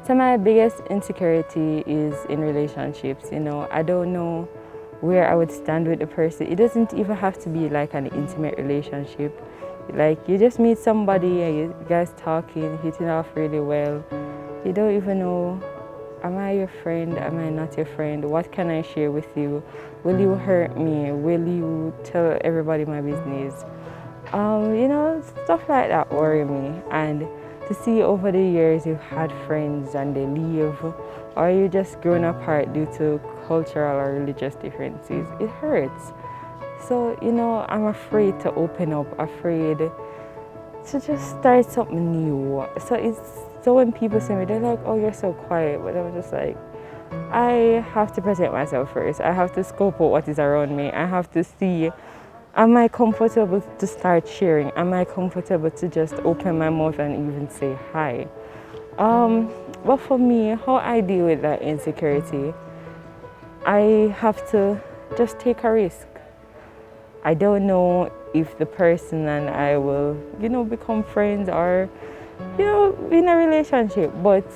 So my biggest insecurity is in relationships. I don't know where I would stand with the person. It doesn't even have to be like an intimate relationship. Like you just meet somebody and you guys talking, hitting off really well. You don't even know, am I your friend? Am I not your friend? What can I share with you? Will you hurt me? Will you tell everybody my business? Stuff like that worry me. And to see over the years you've had friends and they leave, or you just grown apart due to cultural or religious differences, it hurts. So, I'm afraid to open up, afraid to just start something new. So when people say me, they're like, oh, you're so quiet. But I'm just like, I have to protect myself first. I have to scope out what is around me. I have to see, am I comfortable to start sharing? Am I comfortable to just open my mouth and even say hi? But for me, how I deal with that insecurity, I have to just take a risk. I don't know if the person and I will, become friends or, be in a relationship, but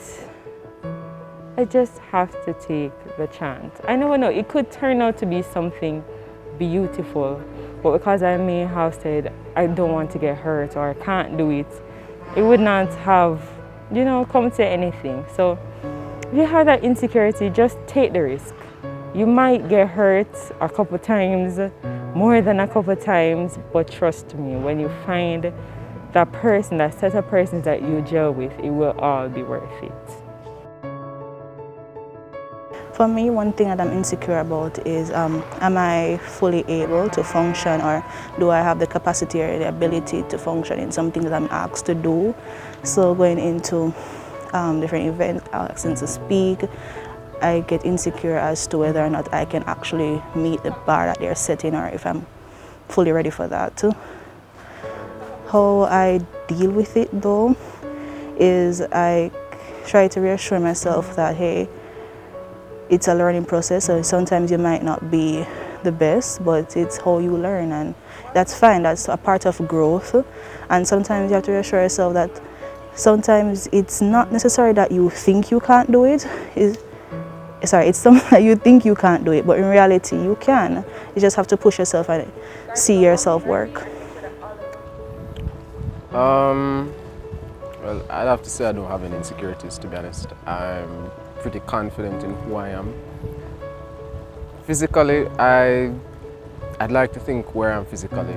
I just have to take the chance. I never know, it could turn out to be something beautiful, but because I may have said I don't want to get hurt or I can't do it, it would not have, come to anything. So if you have that insecurity, just take the risk. You might get hurt a couple times, more than a couple times, but trust me, when you find that person, that set of persons that you gel with, it will all be worth it. For me, one thing that I'm insecure about is, am I fully able to function, or do I have the capacity or the ability to function in something that I'm asked to do? So going into different events, asking to speak, I get insecure as to whether or not I can actually meet the bar that they're setting, or if I'm fully ready for that too. How I deal with it though is I try to reassure myself that, hey, it's a learning process, so sometimes you might not be the best, but it's how you learn, and that's fine. That's a part of growth. And sometimes you have to reassure yourself that sometimes it's not necessary that you think you can't do it. It's something that you think you can't do it, but in reality you can. You just have to push yourself and see yourself work. Well, I'd have to say I don't have any insecurities, to be honest. I'm pretty confident in who I am. Physically, I'd like to think where I'm physically,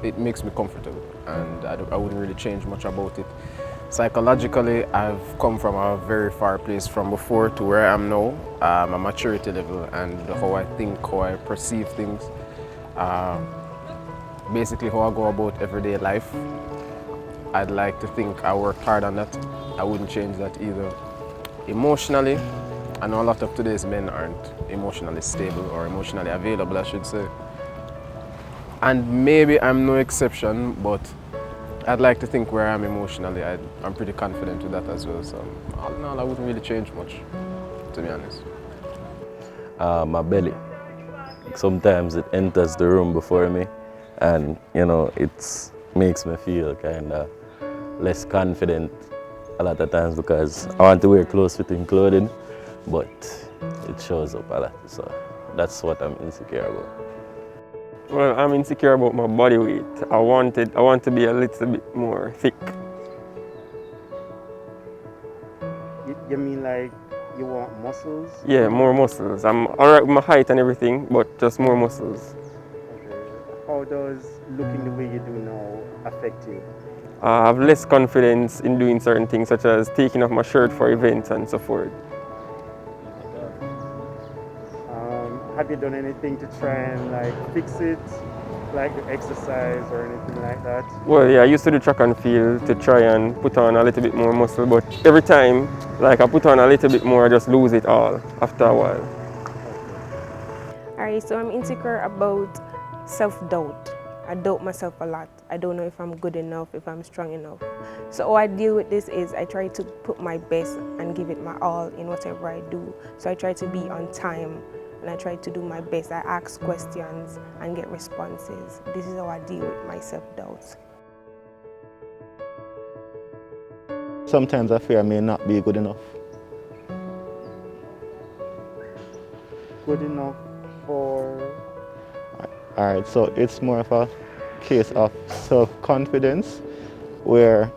it makes me comfortable, and I wouldn't really change much about it. Psychologically, I've come from a very far place from before to where I am now, my maturity level and how I think, how I perceive things, basically how I go about everyday life. I'd like to think I worked hard on that. I wouldn't change that either. Emotionally, I know a lot of today's men aren't emotionally stable or emotionally available, I should say. And maybe I'm no exception, but I'd like to think where I'm emotionally, I'm pretty confident with that as well. So all in all, I wouldn't really change much, to be honest. My belly. Sometimes it enters the room before me, and it makes me feel kind of less confident a lot of times, because I want to wear close-fitting clothing, but it shows up a lot. So that's what I'm insecure about. Well, I'm insecure about my body weight. I want to be a little bit more thick. You mean like you want muscles? Yeah, more muscles. I'm alright with my height and everything, but just more muscles. Okay. How does looking the way you do now affect you? I have less confidence in doing certain things, such as taking off my shirt for events and so forth. Have you done anything to try and like fix it, like exercise or anything like that? Well, yeah, I used to do track and field to try and put on a little bit more muscle, but every time, like I put on a little bit more, I just lose it all after a while. Alright, so I'm insecure about self-doubt. I doubt myself a lot. I don't know if I'm good enough, if I'm strong enough. So how I deal with this is I try to put my best and give it my all in whatever I do. So I try to be on time and I try to do my best. I ask questions and get responses. This is how I deal with my self-doubts. sometimes I fear I may not be good enough. Good enough for? Alright, so it's more of a case of self-confidence where,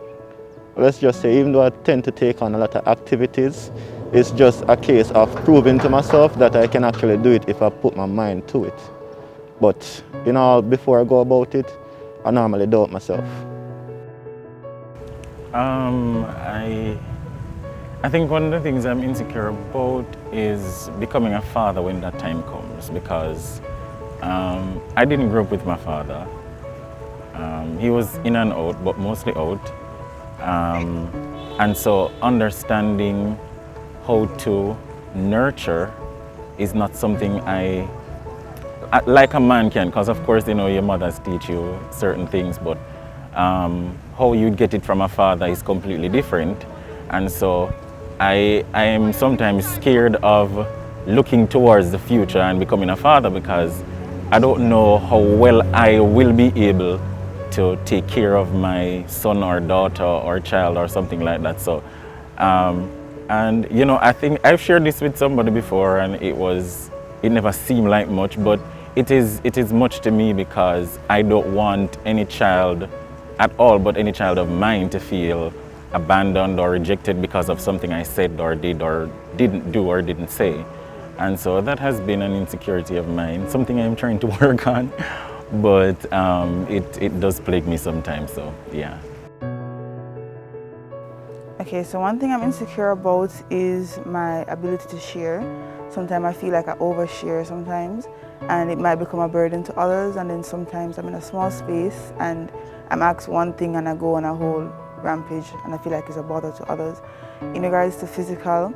let's just say, even though I tend to take on a lot of activities, it's just a case of proving to myself that I can actually do it if I put my mind to it. But before I go about it, I normally doubt myself. I think one of the things I'm insecure about is becoming a father when that time comes, because I didn't grow up with my father. He was in and out, but mostly out. And so understanding how to nurture is not something like a man can, because of course, your mothers teach you certain things, but how you'd get it from a father is completely different. And so I am sometimes scared of looking towards the future and becoming a father, because I don't know how well I will be able to take care of my son or daughter or child or something like that. So, and I think I've shared this with somebody before, and it never seemed like much, but it is much to me, because I don't want any child at all, but any child of mine, to feel abandoned or rejected because of something I said or did or didn't do or didn't say. And so that has been an insecurity of mine, something I'm trying to work on, but it does plague me sometimes, so yeah. Okay, so one thing I'm insecure about is my ability to share. Sometimes I feel like I overshare sometimes, and it might become a burden to others, and then sometimes I'm in a small space and I'm asked one thing and I go on a whole rampage, and I feel like it's a bother to others. In regards to physical,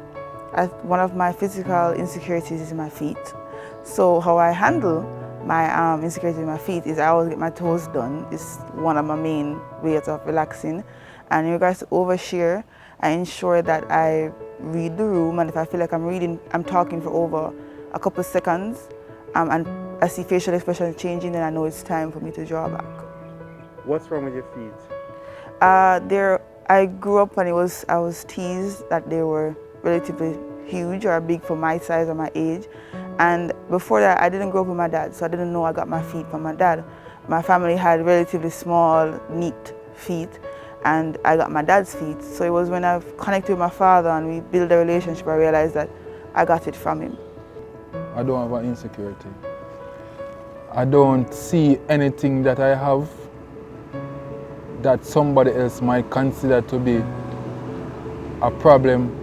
one of my physical insecurities is my feet. So how I handle my insecurity with my feet is I always get my toes done. It's one of my main ways of relaxing. And in regards to overshare, I ensure that I read the room, and if I feel like I'm talking for over a couple of seconds, and I see facial expression changing, then I know it's time for me to draw back. What's wrong with your feet? I grew up and I was teased that they were relatively huge or big for my size or my age. And before that, I didn't grow up with my dad, so I didn't know I got my feet from my dad. My family had relatively small, neat feet, and I got my dad's feet. So it was when I connected with my father and we built a relationship, I realized that I got it from him. I don't have an insecurity. I don't see anything that I have that somebody else might consider to be a problem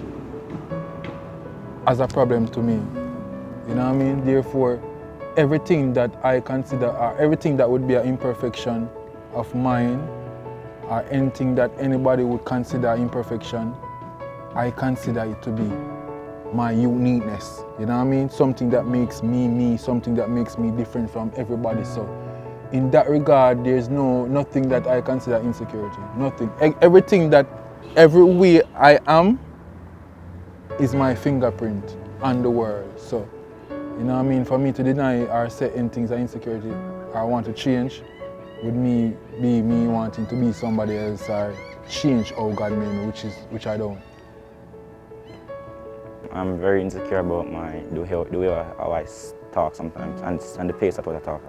as a problem to me. You know what I mean? Therefore, everything that I consider, or everything that would be an imperfection of mine, or anything that anybody would consider imperfection, I consider it to be my uniqueness. You know what I mean? Something that makes me me, something that makes me different from everybody. So in that regard, there's nothing that I consider insecurity. Nothing. Every way I am is my fingerprint on the world. So, you know what I mean? For me to deny or say anything as insecurity, I want to change, would me be me wanting to be somebody else or change how God made me, which I don't. I'm very insecure about the way how I talk sometimes, and the pace at what I talk.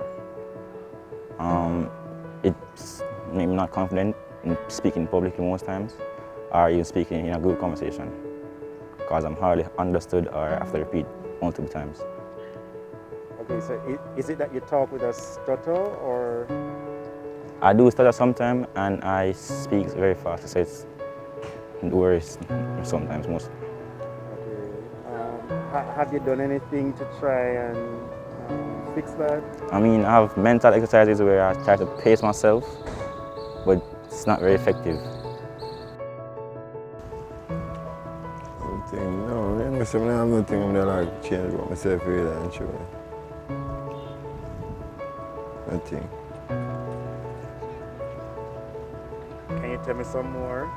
It's me not confident in speaking publicly most times, or even speaking in a good conversation, because I'm hardly understood or I have to repeat multiple times. Okay, so is it that you talk with a stutter, or? I do stutter sometimes, and I speak very fast, so it's worse sometimes, most. Okay. Have you done anything to try and fix that? I mean, I have mental exercises where I try to pace myself, but it's not very effective. No, I have nothing I'm like change about myself really and truly. Nothing. Can you tell me some more?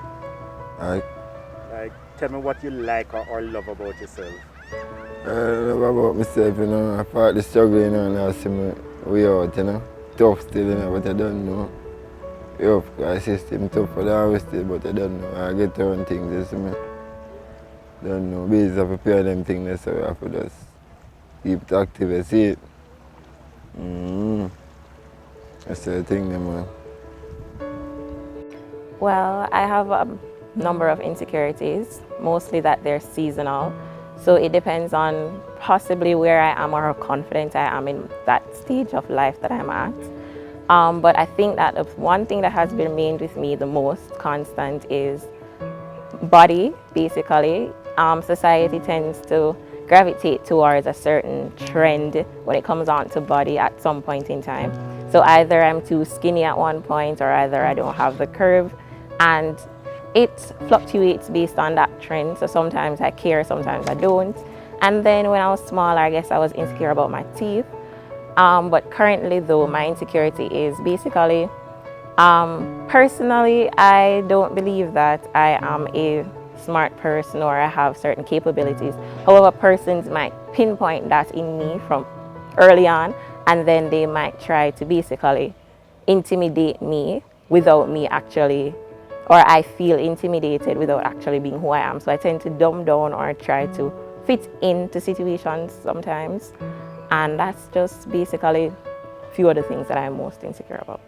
Like tell me what you like or love about yourself. I love about myself, you know. I fought the struggle, you know, and I see my way out, you know. Tough still, you know, but I don't know. rough. The system tough for the harvested, but I don't know. I get around things, you see me. Don't know. Basically, I prepare them things, so I have to just keep it active, you see it. That's the thing, man. Well, I have a number of insecurities, mostly that they're seasonal. So it depends on possibly where I am or how confident I am in that stage of life that I'm at. But I think that the one thing that has remained with me the most constant is body, basically. Society tends to gravitate towards a certain trend when it comes on to body at some point in time. So either I'm too skinny at one point, or either I don't have the curve, and it fluctuates based on that trend. So sometimes I care, sometimes I don't. And then when I was smaller, I guess I was insecure about my teeth. But currently though, my insecurity is basically, personally, I don't believe that I am a smart person or I have certain capabilities. However, persons might pinpoint that in me from early on, and then they might try to basically intimidate me without me actually, or I feel intimidated without actually being who I am. So I tend to dumb down or try to fit into situations sometimes. And that's just basically a few of the things that I'm most insecure about.